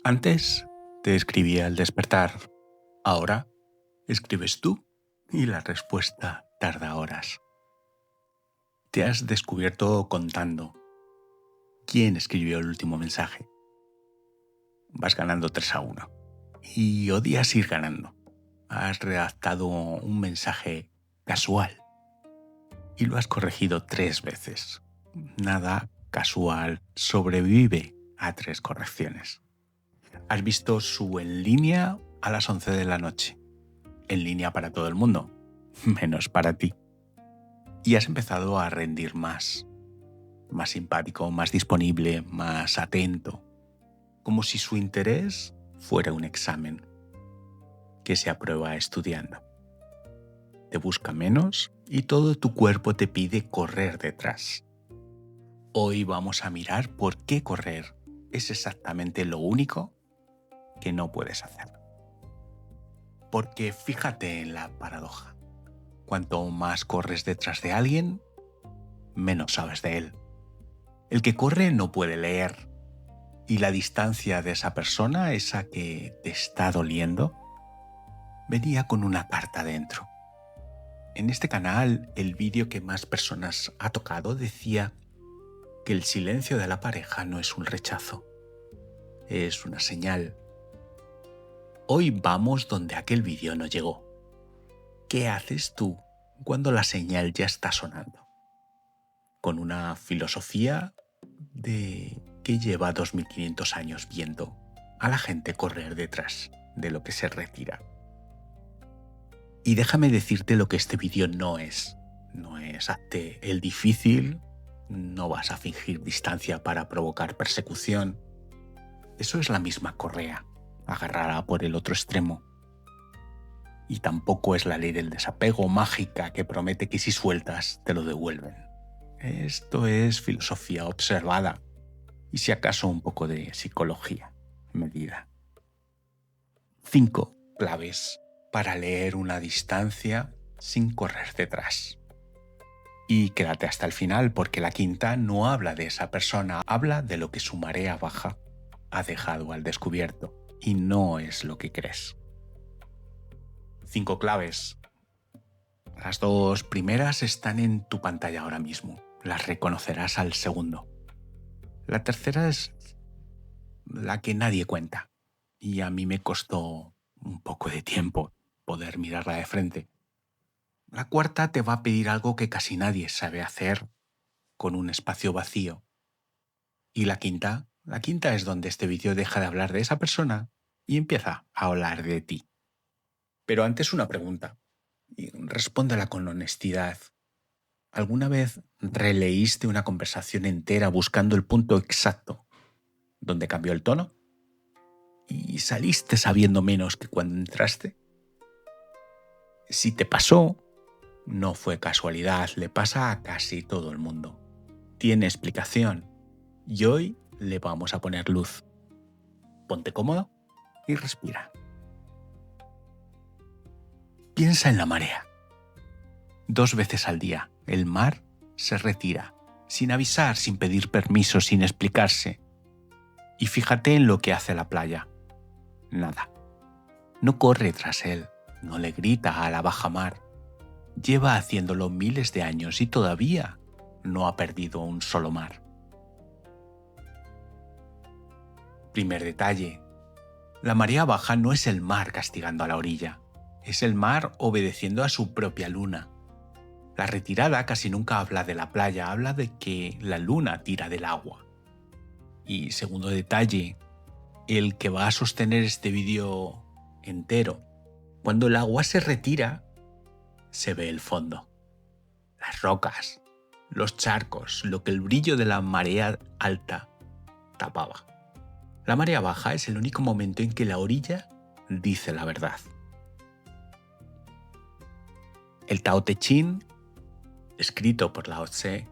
Antes te escribía al despertar, ahora escribes tú y la respuesta tarda horas. Te has descubierto contando quién escribió el último mensaje. Vas ganando 3-1 y odias ir ganando. Has redactado un mensaje casual y lo has corregido 3 veces. Nada casual sobrevive a 3 correcciones. Has visto su en línea a las 11 de la noche. En línea para todo el mundo, menos para ti. Y has empezado a rendir más simpático, más disponible, más atento, como si su interés fuera un examen que se aprueba estudiando. Te busca menos y todo tu cuerpo te pide correr detrás. Hoy vamos a mirar por qué correr es exactamente lo único que no puedes hacer. Porque fíjate en la paradoja. Cuanto más corres detrás de alguien, menos sabes de él. El que corre no puede leer, y la distancia de esa persona, esa que te está doliendo, venía con una carta dentro. En este canal, el vídeo que más personas ha tocado decía que el silencio de la pareja no es un rechazo, es una señal. Hoy vamos donde aquel vídeo no llegó. ¿Qué haces tú cuando la señal ya está sonando? Con una filosofía de que lleva 2500 años viendo a la gente correr detrás de lo que se retira. Y déjame decirte lo que este vídeo no es. No es hazte el difícil, no vas a fingir distancia para provocar persecución. Eso es la misma correa, agarrada por el otro extremo. Y tampoco es la ley del desapego mágica que promete que si sueltas te lo devuelven. Esto es filosofía observada y si acaso un poco de psicología medida. 5 claves para leer una distancia sin correr detrás. Y quédate hasta el final porque la quinta no habla de esa persona, habla de lo que su marea baja ha dejado al descubierto y no es lo que crees. 5 claves. Las 2 primeras están en tu pantalla ahora mismo. Las reconocerás al segundo. La tercera es la que nadie cuenta. Y a mí me costó un poco de tiempo poder mirarla de frente. La cuarta te va a pedir algo que casi nadie sabe hacer con un espacio vacío. Y la quinta es donde este vídeo deja de hablar de esa persona y empieza a hablar de ti. Pero antes una pregunta. Y respóndela con honestidad. ¿Alguna vez releíste una conversación entera buscando el punto exacto donde cambió el tono? ¿Y saliste sabiendo menos que cuando entraste? Si te pasó, no fue casualidad, le pasa a casi todo el mundo. Tiene explicación y hoy le vamos a poner luz. Ponte cómodo y respira. Piensa en la marea. 2 veces al día, el mar se retira, sin avisar, sin pedir permiso, sin explicarse. Y fíjate en lo que hace la playa. Nada. No corre tras él, no le grita a la baja mar. Lleva haciéndolo miles de años y todavía no ha perdido un solo mar. Primer detalle. La marea baja no es el mar castigando a la orilla, es el mar obedeciendo a su propia luna. La retirada casi nunca habla de la playa, habla de que la luna tira del agua. Y segundo detalle, el que va a sostener este vídeo entero. Cuando el agua se retira, se ve el fondo. Las rocas, los charcos, lo que el brillo de la marea alta tapaba. La marea baja es el único momento en que la orilla dice la verdad. El Tao Te Ching, escrito por Lao Tse,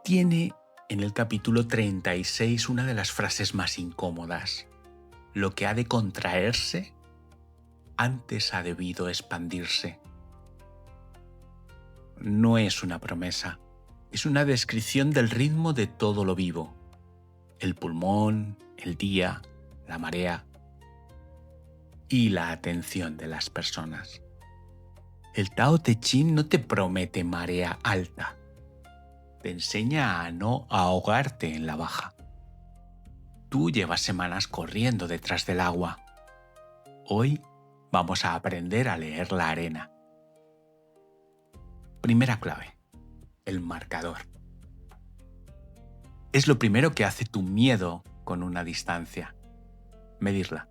tiene en el capítulo 36 una de las frases más incómodas. Lo que ha de contraerse, antes ha debido expandirse. No es una promesa, es una descripción del ritmo de todo lo vivo. El pulmón, el día, la marea y la atención de las personas. El Tao Te Ching no te promete marea alta, te enseña a no ahogarte en la baja. Tú llevas semanas corriendo detrás del agua. Hoy vamos a aprender a leer la arena. Primera clave, el marcador. Es lo primero que hace tu miedo con una distancia. Medirla.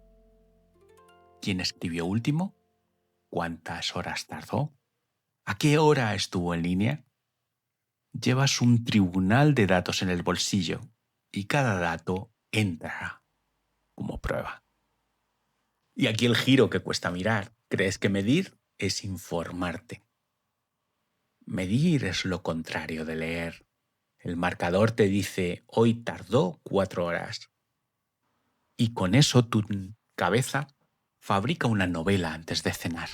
¿Quién escribió último? ¿Cuántas horas tardó? ¿A qué hora estuvo en línea? Llevas un tribunal de datos en el bolsillo y cada dato entra como prueba. Y aquí el giro que cuesta mirar. ¿Crees que medir es informarte? Medir es lo contrario de leer. El marcador te dice, hoy tardó 4 horas. Y con eso tu cabeza fabrica una novela antes de cenar.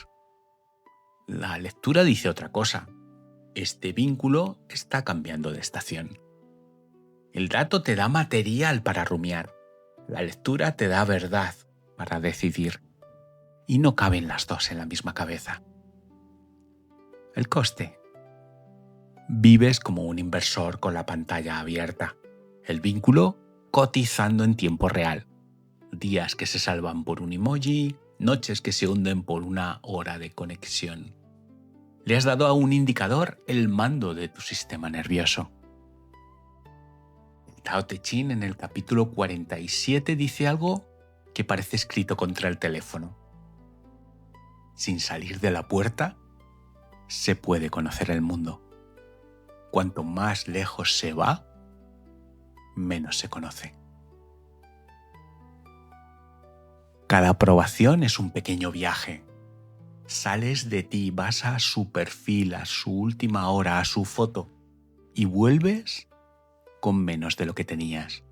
La lectura dice otra cosa. Este vínculo está cambiando de estación. El dato te da material para rumiar. La lectura te da verdad para decidir. Y no caben las dos en la misma cabeza. El coste. Vives como un inversor con la pantalla abierta. El vínculo cotizando en tiempo real. Días que se salvan por un emoji, noches que se hunden por una hora de conexión. Le has dado a un indicador el mando de tu sistema nervioso. El Tao Te Ching en el capítulo 47 dice algo que parece escrito contra el teléfono. Sin salir de la puerta, se puede conocer el mundo. Cuanto más lejos se va, menos se conoce. Cada aprobación es un pequeño viaje. Sales de ti, vas a su perfil, a su última hora, a su foto y vuelves con menos de lo que tenías.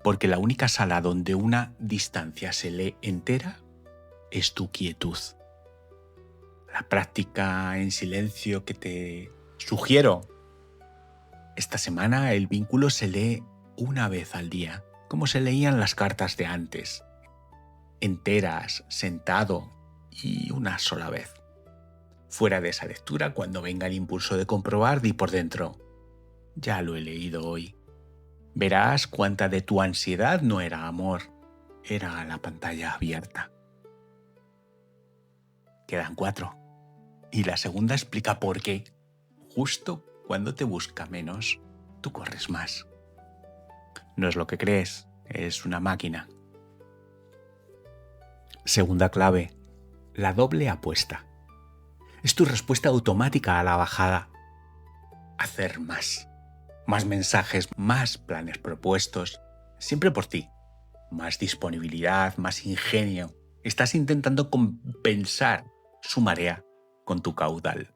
Porque la única sala donde una distancia se lee entera es tu quietud. La práctica en silencio que te sugiero. Esta semana el vínculo se lee una vez al día, como se leían las cartas de antes. Enteras, sentado y una sola vez. Fuera de esa lectura, cuando venga el impulso de comprobar, di por dentro, ya lo he leído hoy. Verás cuánta de tu ansiedad no era amor, era la pantalla abierta. Quedan 4. Y la segunda explica por qué. Justo cuando te busca menos, tú corres más. No es lo que crees, es una máquina. Segunda clave, la doble apuesta. Es tu respuesta automática a la bajada. Hacer más. Más mensajes, más planes propuestos. Siempre por ti. Más disponibilidad, más ingenio. Estás intentando compensar su marea con tu caudal.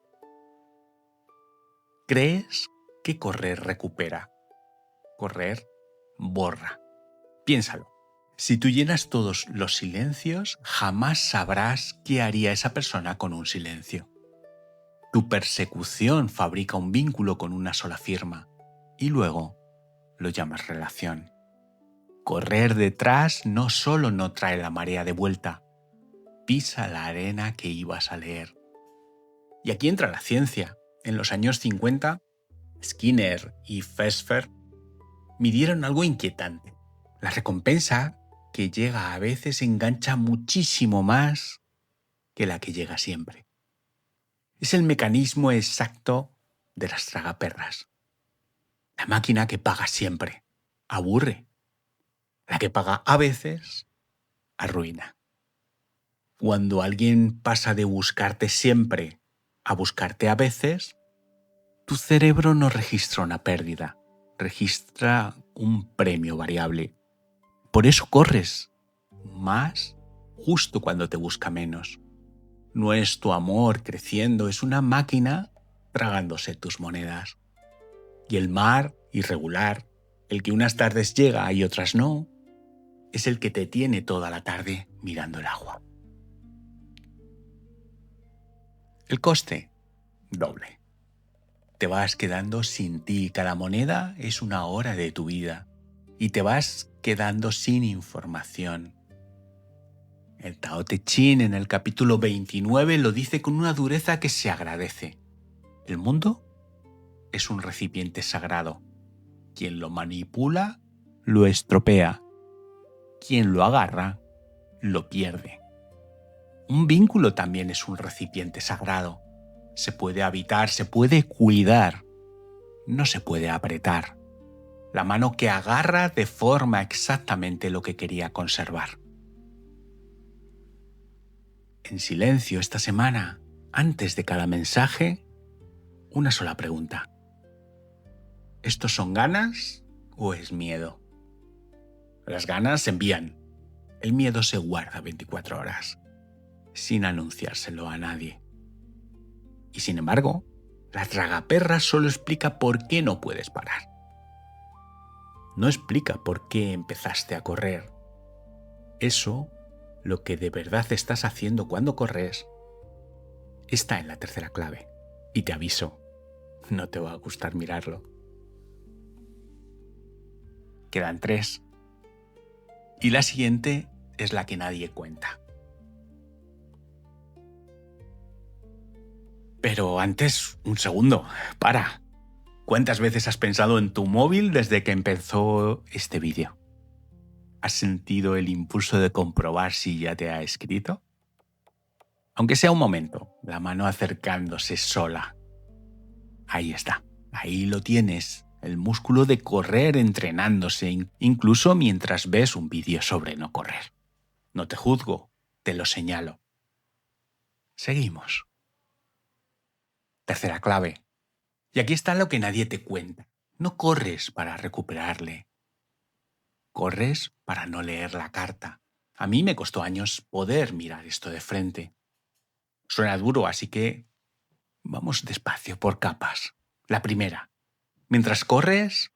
¿Crees que correr recupera? Correr borra. Piénsalo. Si tú llenas todos los silencios, jamás sabrás qué haría esa persona con un silencio. Tu persecución fabrica un vínculo con una sola firma y luego lo llamas relación. Correr detrás no solo no trae la marea de vuelta, pisa la arena que ibas a leer. Y aquí entra la ciencia. En los años 50, Skinner y Fesfer midieron algo inquietante. La recompensa que llega a veces engancha muchísimo más que la que llega siempre. Es el mecanismo exacto de las tragaperras. La máquina que paga siempre aburre. La que paga a veces arruina. Cuando alguien pasa de buscarte siempre a buscarte a veces, tu cerebro no registra una pérdida, registra un premio variable. Por eso corres más justo cuando te busca menos. No es tu amor creciendo, es una máquina tragándose tus monedas. Y el mar irregular, el que unas tardes llega y otras no, es el que te tiene toda la tarde mirando el agua. El coste, doble. Te vas quedando sin ti, cada moneda es una hora de tu vida y te vas quedando sin información. El Tao Te Ching en el capítulo 29 lo dice con una dureza que se agradece. El mundo es un recipiente sagrado. Quien lo manipula, lo estropea. Quien lo agarra, lo pierde. Un vínculo también es un recipiente sagrado. Se puede habitar, se puede cuidar. No se puede apretar. La mano que agarra deforma exactamente lo que quería conservar. En silencio esta semana, antes de cada mensaje, una sola pregunta. ¿Estos son ganas o es miedo? Las ganas se envían. El miedo se guarda 24 horas, sin anunciárselo a nadie. Y sin embargo, la tragaperra solo explica por qué no puedes parar. No explica por qué empezaste a correr. Eso, lo que de verdad estás haciendo cuando corres, está en la tercera clave. Y te aviso, no te va a gustar mirarlo. Quedan 3. Y la siguiente es la que nadie cuenta. Pero antes, un segundo, para. ¿Cuántas veces has pensado en tu móvil desde que empezó este vídeo? ¿Has sentido el impulso de comprobar si ya te ha escrito? Aunque sea un momento, la mano acercándose sola. Ahí está, ahí lo tienes, el músculo de correr entrenándose, incluso mientras ves un vídeo sobre no correr. No te juzgo, te lo señalo. Seguimos. Tercera clave. Y aquí está lo que nadie te cuenta. No corres para recuperarle. Corres para no leer la carta. A mí me costó años poder mirar esto de frente. Suena duro, así que vamos despacio por capas. La primera. Mientras corres,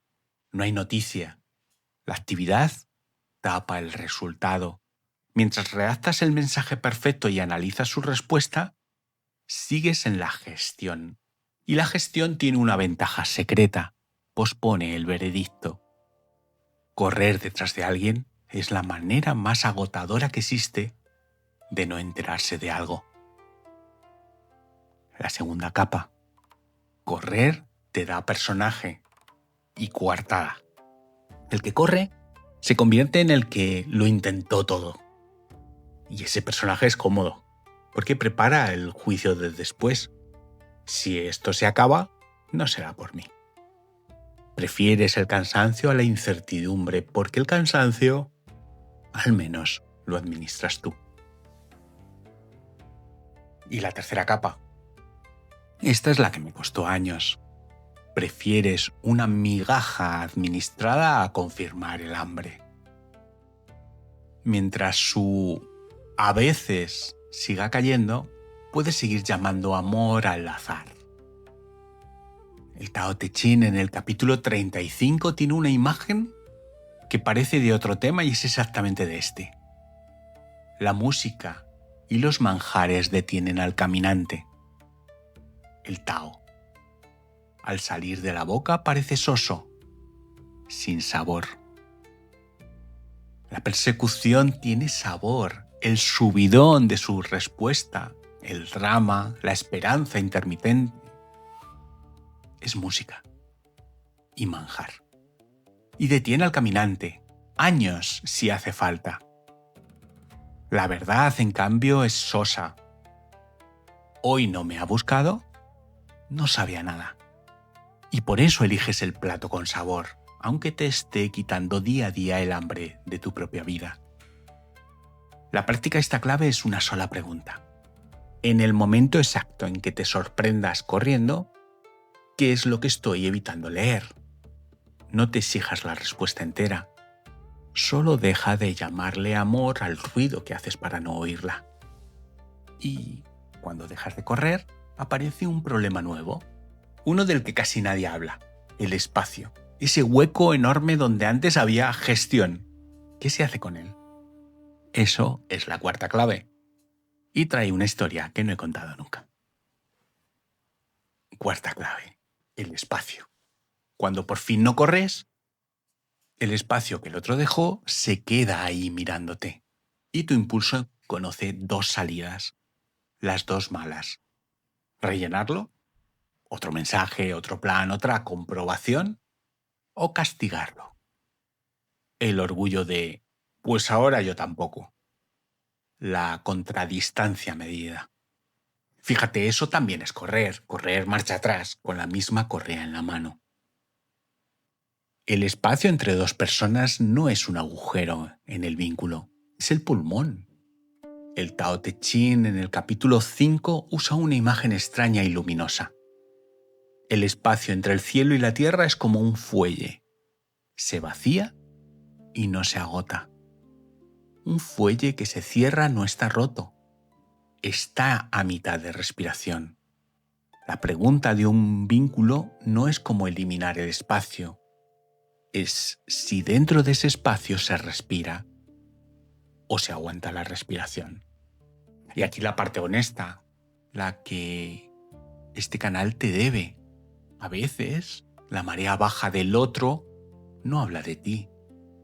no hay noticia. La actividad tapa el resultado. Mientras redactas el mensaje perfecto y analizas su respuesta, sigues en la gestión. Y la gestión tiene una ventaja secreta. Pospone el veredicto. Correr detrás de alguien es la manera más agotadora que existe de no enterarse de algo. La segunda capa. Correr te da personaje y coartada. El que corre se convierte en el que lo intentó todo. Y ese personaje es cómodo, porque prepara el juicio de después. Si esto se acaba, no será por mí. Prefieres el cansancio a la incertidumbre, porque el cansancio, al menos, lo administras tú. Y la tercera capa. Esta es la que me costó años. Prefieres una migaja administrada a confirmar el hambre. Mientras su a veces siga cayendo, puedes seguir llamando amor al azar. El Tao Te Ching en el capítulo 35 tiene una imagen que parece de otro tema y es exactamente de este. La música y los manjares detienen al caminante. El Tao, al salir de la boca, parece soso, sin sabor. La persecución tiene sabor, el subidón de su respuesta, el drama, la esperanza intermitente. Es música y manjar. Y detiene al caminante, años si hace falta. La verdad, en cambio, es sosa. Hoy no me ha buscado, no sabe a nada. Y por eso eliges el plato con sabor, aunque te esté quitando día a día el hambre de tu propia vida. La práctica de esta clave es una sola pregunta. En el momento exacto en que te sorprendas corriendo, ¿qué es lo que estoy evitando leer? No te exijas la respuesta entera. Solo deja de llamarle amor al ruido que haces para no oírla. Y cuando dejas de correr, aparece un problema nuevo. Uno del que casi nadie habla. El espacio. Ese hueco enorme donde antes había gestión. ¿Qué se hace con él? Eso es la cuarta clave. Y trae una historia que no he contado nunca. Cuarta clave. El espacio. Cuando por fin no corres, el espacio que el otro dejó se queda ahí mirándote. Y tu impulso conoce dos salidas, las dos malas. Rellenarlo, otro mensaje, otro plan, otra comprobación, o castigarlo. El orgullo de, pues ahora yo tampoco. La contradistancia medida. Fíjate, eso también es correr marcha atrás con la misma correa en la mano. El espacio entre dos personas no es un agujero en el vínculo, es el pulmón. El Tao Te Ching en el capítulo 5 usa una imagen extraña y luminosa. El espacio entre el cielo y la tierra es como un fuelle. Se vacía y no se agota. Un fuelle que se cierra no está roto. Está a mitad de respiración. La pregunta de un vínculo no es cómo eliminar el espacio. Es si dentro de ese espacio se respira o se aguanta la respiración. Y aquí la parte honesta, la que este canal te debe. A veces la marea baja del otro no habla de ti.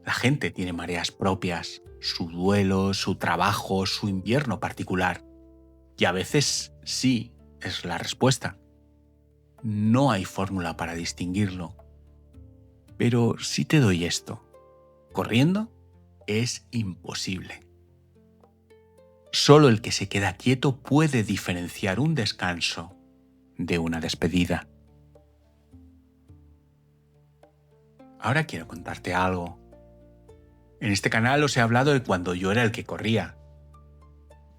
La gente tiene mareas propias, su duelo, su trabajo, su invierno particular. Y a veces sí es la respuesta. No hay fórmula para distinguirlo. Pero sí te doy esto. Corriendo es imposible. Solo el que se queda quieto puede diferenciar un descanso de una despedida. Ahora quiero contarte algo. En este canal os he hablado de cuando yo era el que corría.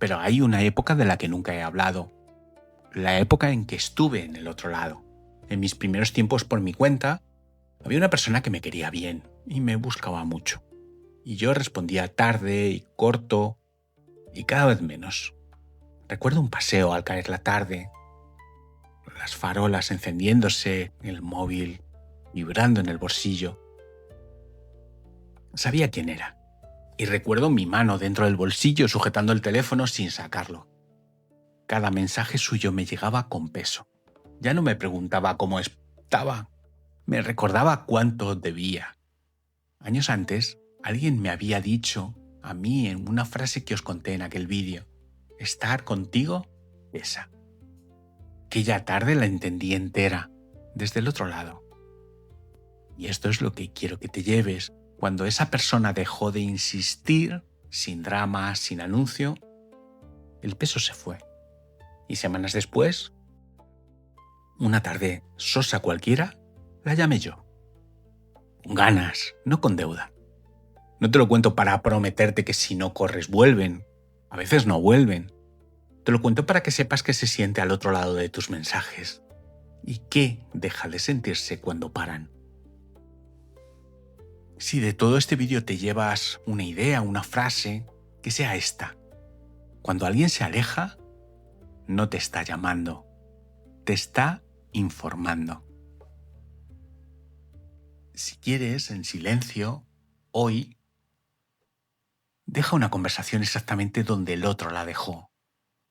Pero hay una época de la que nunca he hablado. La época en que estuve en el otro lado. En mis primeros tiempos por mi cuenta, había una persona que me quería bien y me buscaba mucho. Y yo respondía tarde y corto y cada vez menos. Recuerdo un paseo al caer la tarde, las farolas encendiéndose, el móvil vibrando en el bolsillo. Sabía quién era y recuerdo mi mano dentro del bolsillo sujetando el teléfono sin sacarlo. Cada mensaje suyo me llegaba con peso. Ya no me preguntaba cómo estaba, me recordaba cuánto debía. Años antes, alguien me había dicho a mí en una frase que os conté en aquel vídeo: estar contigo pesa. Aquella tarde la entendí entera, desde el otro lado. Y esto es lo que quiero que te lleves. Cuando esa persona dejó de insistir, sin drama, sin anuncio, el peso se fue. Y semanas después, una tarde sosa cualquiera, la llamé yo. Con ganas, no con deuda. No te lo cuento para prometerte que si no corres vuelven. A veces no vuelven. Te lo cuento para que sepas qué se siente al otro lado de tus mensajes y qué deja de sentirse cuando paran. Si de todo este vídeo te llevas una idea, una frase, que sea esta. Cuando alguien se aleja, no te está llamando, te está informando. Si quieres, en silencio, hoy, deja una conversación exactamente donde el otro la dejó,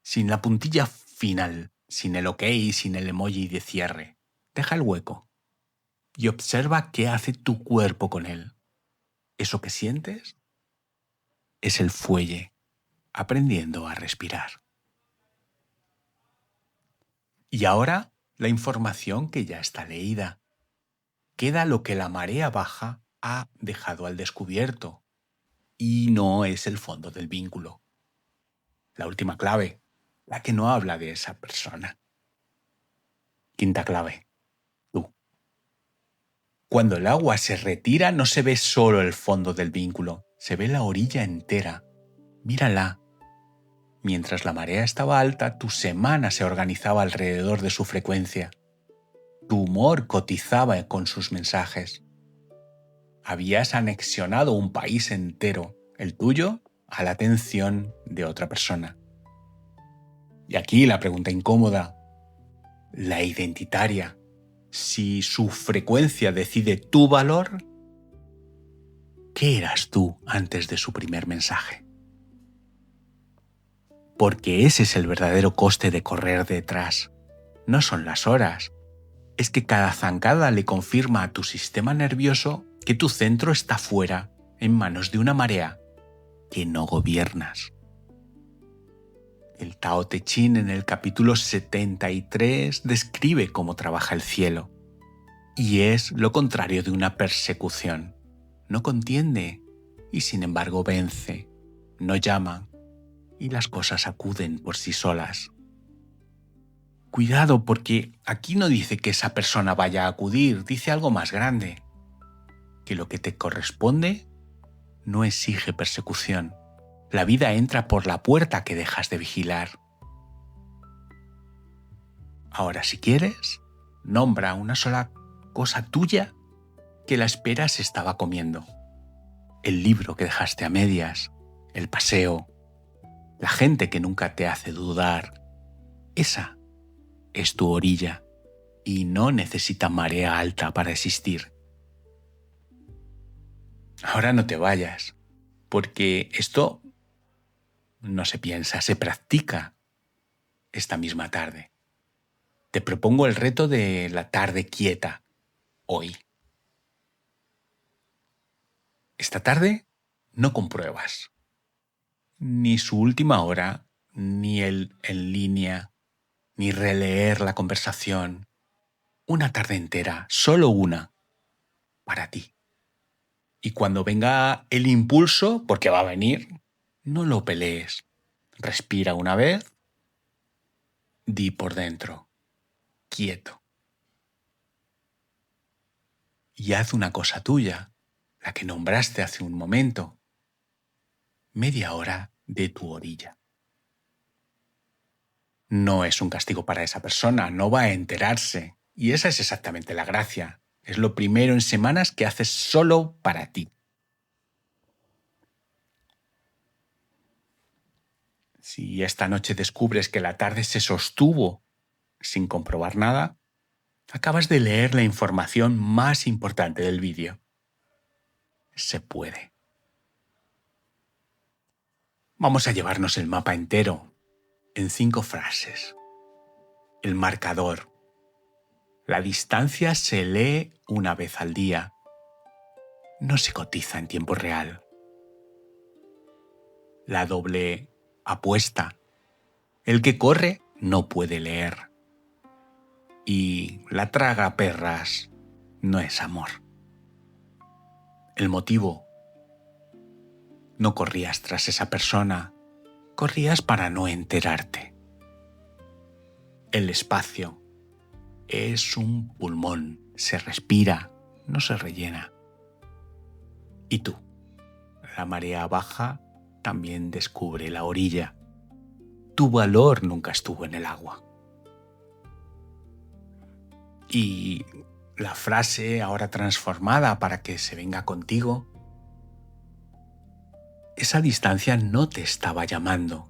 sin la puntilla final, sin el ok, sin el emoji de cierre. Deja el hueco y observa qué hace tu cuerpo con él. Eso que sientes es el fuelle aprendiendo a respirar. Y ahora la información que ya está leída. Queda lo que la marea baja ha dejado al descubierto. Y no es el fondo del vínculo. La última clave, la que no habla de esa persona. Quinta clave, tú. Cuando el agua se retira no se ve solo el fondo del vínculo, se ve la orilla entera. Mírala. Mientras la marea estaba alta, tu semana se organizaba alrededor de su frecuencia. Tu humor cotizaba con sus mensajes. Habías anexionado un país entero, el tuyo, a la atención de otra persona. Y aquí la pregunta incómoda, la identitaria. Si su frecuencia decide tu valor, ¿qué eras tú antes de su primer mensaje? Porque ese es el verdadero coste de correr detrás. No son las horas. Es que cada zancada le confirma a tu sistema nervioso que tu centro está fuera, en manos de una marea que no gobiernas. El Tao Te Ching en el capítulo 73 describe cómo trabaja el cielo. Y es lo contrario de una persecución. No contiende y sin embargo vence. No llama y las cosas acuden por sí solas. Cuidado, porque aquí no dice que esa persona vaya a acudir, dice algo más grande. Que lo que te corresponde no exige persecución. La vida entra por la puerta que dejas de vigilar. Ahora, si quieres, nombra una sola cosa tuya que la espera se estaba comiendo. El libro que dejaste a medias, el paseo, la gente que nunca te hace dudar. Esa es tu orilla y no necesita marea alta para existir. Ahora no te vayas, porque esto no se piensa, se practica esta misma tarde. Te propongo el reto de la tarde quieta hoy. Esta tarde no compruebas ni su última hora, ni el en línea, ni releer la conversación. Una tarde entera, solo una, para ti. Y cuando venga el impulso, porque va a venir, no lo pelees. Respira una vez, di por dentro, quieto. Y haz una cosa tuya, la que nombraste hace un momento. Media hora de tu orilla. No es un castigo para esa persona, no va a enterarse. Y esa es exactamente la gracia. Es lo primero en semanas que haces solo para ti. Si esta noche descubres que la tarde se sostuvo sin comprobar nada, acabas de leer la información más importante del vídeo. Se puede. Vamos a llevarnos el mapa entero en 5 frases. El marcador. La distancia se lee una vez al día. No se cotiza en tiempo real. La doble apuesta. El que corre no puede leer. Y la traga perras no es amor. El motivo. No corrías tras esa persona, corrías para no enterarte. El espacio. Es un pulmón, se respira, no se rellena. Y tú, la marea baja también descubre la orilla. Tu valor nunca estuvo en el agua. Y la frase ahora transformada para que se venga contigo, esa distancia no te estaba llamando,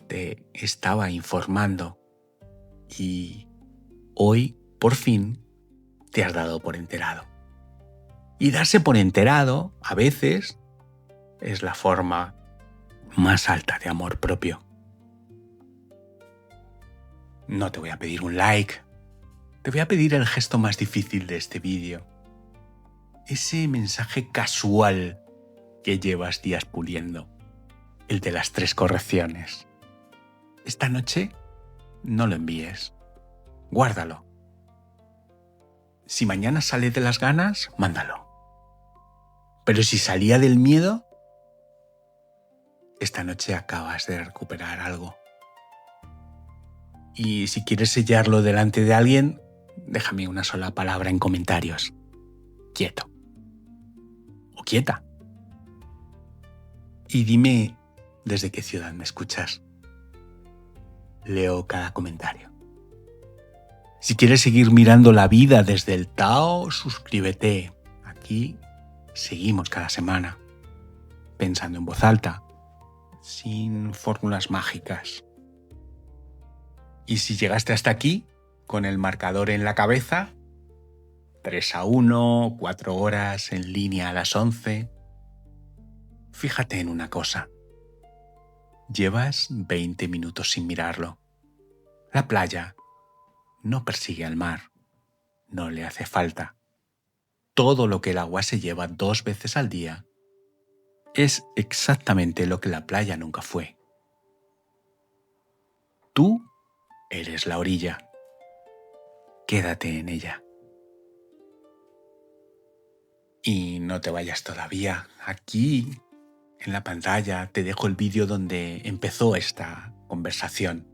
te estaba informando y hoy, por fin, te has dado por enterado. Y darse por enterado, a veces, es la forma más alta de amor propio. No te voy a pedir un like, te voy a pedir el gesto más difícil de este vídeo. Ese mensaje casual que llevas días puliendo, el de las 3 correcciones. Esta noche no lo envíes, guárdalo. Si mañana sale de las ganas, mándalo. Pero si salía del miedo, esta noche acabas de recuperar algo. Y si quieres sellarlo delante de alguien, déjame una sola palabra en comentarios. Quieto. O quieta. Y dime desde qué ciudad me escuchas. Leo cada comentario. Si quieres seguir mirando la vida desde el Tao, suscríbete. Aquí seguimos cada semana, pensando en voz alta, sin fórmulas mágicas. Y si llegaste hasta aquí, con el marcador en la cabeza, 3-1, 4 horas en línea a las 11, fíjate en una cosa. Llevas 20 minutos sin mirarlo. La playa no persigue al mar, no le hace falta. Todo lo que el agua se lleva 2 veces al día es exactamente lo que la playa nunca fue. Tú eres la orilla. Quédate en ella. Y no te vayas todavía. Aquí, en la pantalla, te dejo el vídeo donde empezó esta conversación.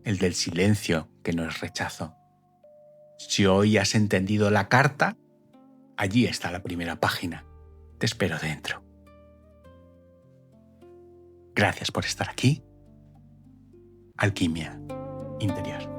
El del silencio, que no es rechazo. Si hoy has entendido la carta, allí está la primera página. Te espero dentro. Gracias por estar aquí. Alquimia interior.